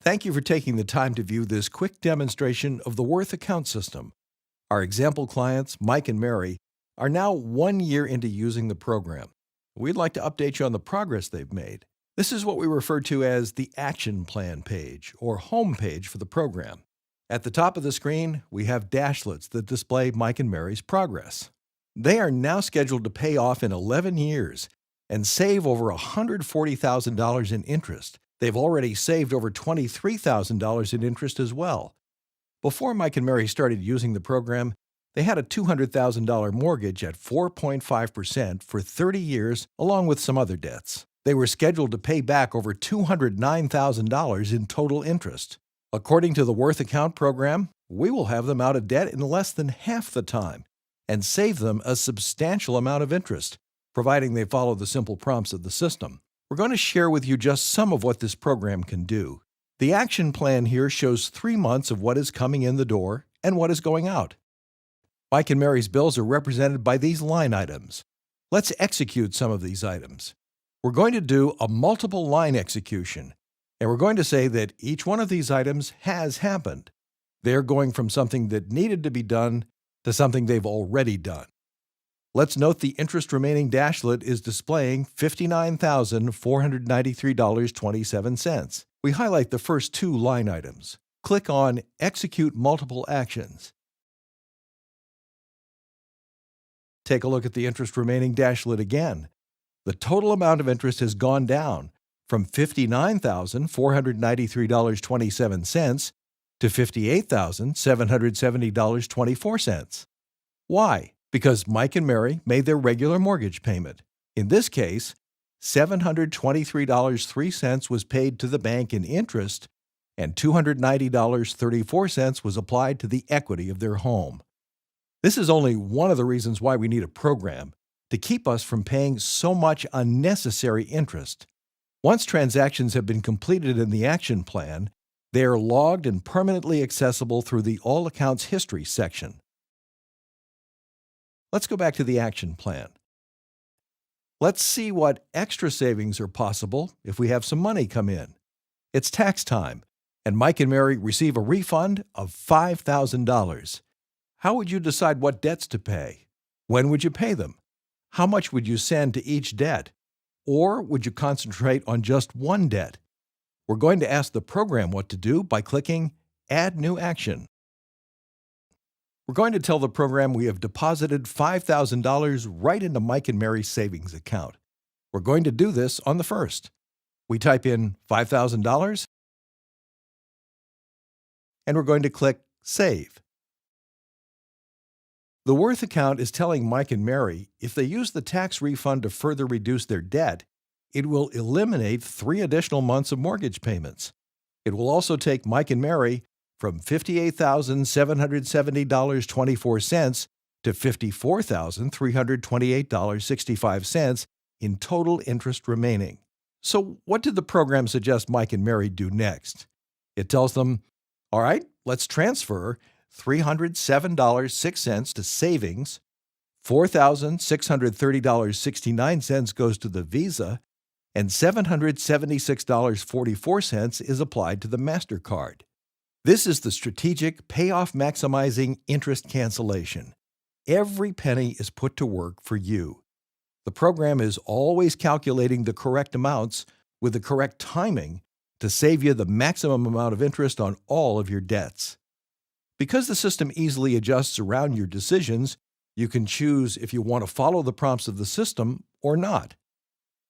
Thank you for taking the time to view this quick demonstration of the Worth account system. Our example clients, Mike and Mary, are now 1 year into using the program. We'd like to update you on the progress they've made. This is what we refer to as the Action Plan page, or home page for the program. At the top of the screen, we have dashlets that display Mike and Mary's progress. They are now scheduled to pay off in 11 years and save over $140,000 in interest. They've already saved over $23,000 in interest as well. Before Mike and Mary started using the program, they had a $200,000 mortgage at 4.5% for 30 years, along with some other debts. They were scheduled to pay back over $209,000 in total interest. According to the Worth Account program, we will have them out of debt in less than half the time and save them a substantial amount of interest, providing they follow the simple prompts of the system. We're going to share with you just some of what this program can do. The action plan here shows 3 months of what is coming in the door and what is going out. Mike and Mary's bills are represented by these line items. Let's execute some of these items. We're going to do a multiple line execution, and we're going to say that each one of these items has happened. They're going from something that needed to be done to something they've already done. Let's note the interest remaining dashlet is displaying $59,493.27. We highlight the first 2 line items. Click on Execute Multiple Actions. Take a look at the interest remaining dashlet again. The total amount of interest has gone down from $59,493.27 to $58,770.24. Why? Because Mike and Mary made their regular mortgage payment. In this case, $723.03 was paid to the bank in interest, and $290.34 was applied to the equity of their home. This is only one of the reasons why we need a program, to keep us from paying so much unnecessary interest. Once transactions have been completed in the action plan, they are logged and permanently accessible through the All Accounts History section. Let's go back to the action plan. Let's see what extra savings are possible if we have some money come in. It's tax time, and Mike and Mary receive a refund of $5,000. How would you decide what debts to pay? When would you pay them? How much would you send to each debt? Or would you concentrate on just one debt? We're going to ask the program what to do by clicking Add New Action. We're going to tell the program we have deposited $5,000 right into Mike and Mary's savings account. We're going to do this on the 1st. We type in $5,000, and we're going to click Save. The Worth account is telling Mike and Mary if they use the tax refund to further reduce their debt, it will eliminate 3 additional months of mortgage payments. It will also take Mike and Mary from $58,770.24 to $54,328.65 in total interest remaining. So what did the program suggest Mike and Mary do next? It tells them, all right, let's transfer $307.06 to savings, $4,630.69 goes to the Visa, and $776.44 is applied to the MasterCard. This is the strategic payoff maximizing interest cancellation. Every penny is put to work for you. The program is always calculating the correct amounts with the correct timing to save you the maximum amount of interest on all of your debts. Because the system easily adjusts around your decisions, you can choose if you want to follow the prompts of the system or not.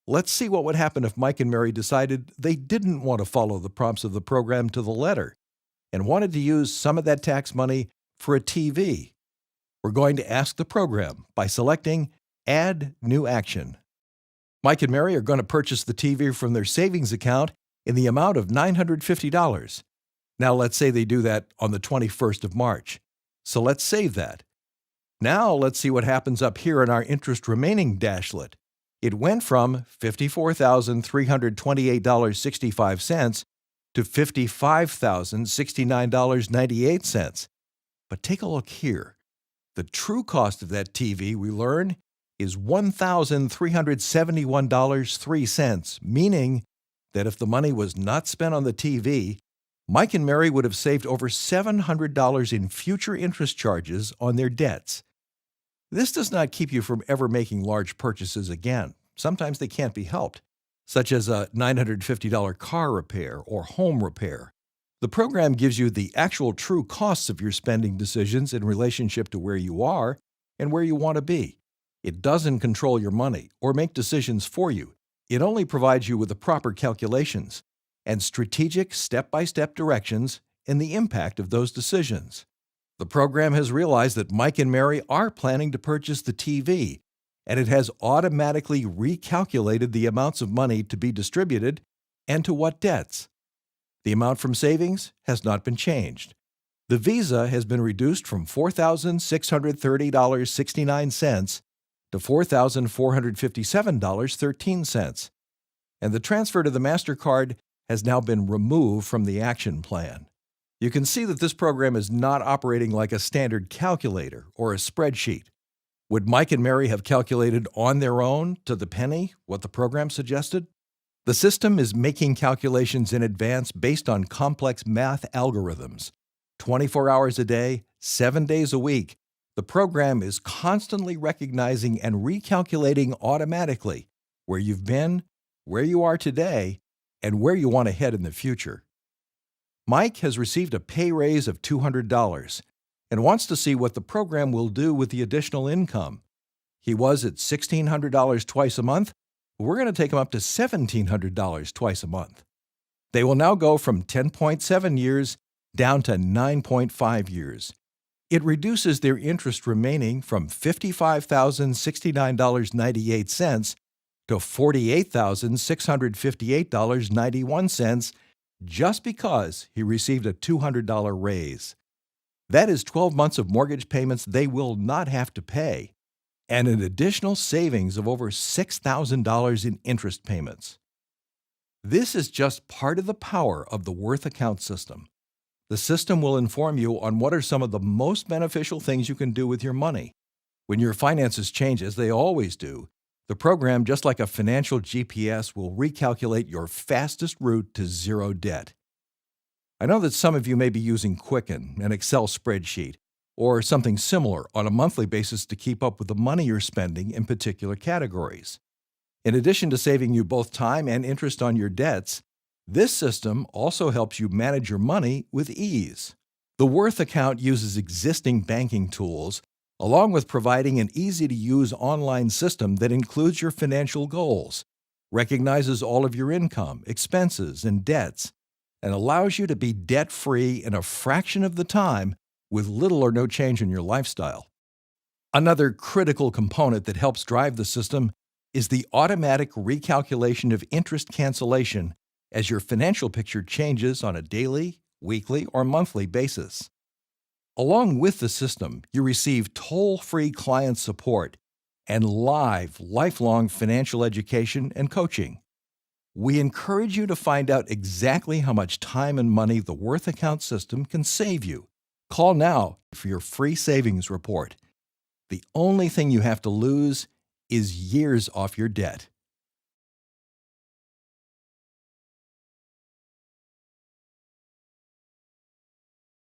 Let's see what would happen if Mike and Mary decided they didn't want to follow the prompts of the program to the letter and wanted to use some of that tax money for a TV. We're going to ask the program by selecting Add New Action. Mike and Mary are going to purchase the TV from their savings account in the amount of $950. Now let's say they do that on the 21st of March. So let's save that. Now let's see what happens up here in our interest remaining dashlet. It went from $54,328.65 to $55,069.98. But take a look here. The true cost of that TV, we learn, is $1,371.03, meaning that if the money was not spent on the TV, Mike and Mary would have saved over $700 in future interest charges on their debts. This does not keep you from ever making large purchases again. Sometimes they can't be helped, such as a $950 car repair or home repair. The program gives you the actual true costs of your spending decisions in relationship to where you are and where you want to be. It doesn't control your money or make decisions for you. It only provides you with the proper calculations and strategic step-by-step directions in the impact of those decisions. The program has realized that Mike and Mary are planning to purchase the TV, and it has automatically recalculated the amounts of money to be distributed and to what debts. The amount from savings has not been changed. The Visa has been reduced from $4,630.69 to $4,457.13, and the transfer to the MasterCard has now been removed from the action plan. You can see that this program is not operating like a standard calculator or a spreadsheet. Would Mike and Mary have calculated on their own, to the penny, what the program suggested? The system is making calculations in advance based on complex math algorithms. 24 hours a day, 7 days a week, the program is constantly recognizing and recalculating automatically where you've been, where you are today, and where you want to head in the future. Mike has received a pay raise of $200 and wants to see what the program will do with the additional income. He was at $1,600 twice a month. We're going to take him up to $1,700 twice a month. They will now go from 10.7 years down to 9.5 years. It reduces their interest remaining from $55,069.98 to $48,658.91 just because he received a $200 raise. That is 12 months of mortgage payments they will not have to pay, and an additional savings of over $6,000 in interest payments. This is just part of the power of the Worth account system. The system will inform you on what are some of the most beneficial things you can do with your money. When your finances change, as they always do, the program, just like a financial GPS, will recalculate your fastest route to zero debt. I know that some of you may be using Quicken, an Excel spreadsheet, or something similar on a monthly basis to keep up with the money you're spending in particular categories. In addition to saving you both time and interest on your debts, this system also helps you manage your money with ease. The Worth account uses existing banking tools, along with providing an easy-to-use online system that includes your financial goals, recognizes all of your income, expenses, and debts, and allows you to be debt-free in a fraction of the time with little or no change in your lifestyle. Another critical component that helps drive the system is the automatic recalculation of interest cancellation as your financial picture changes on a daily, weekly, or monthly basis. Along with the system, you receive toll-free client support and live, lifelong financial education and coaching. We encourage you to find out exactly how much time and money the Worth account system can save you. Call now for your free savings report. The only thing you have to lose is years off your debt.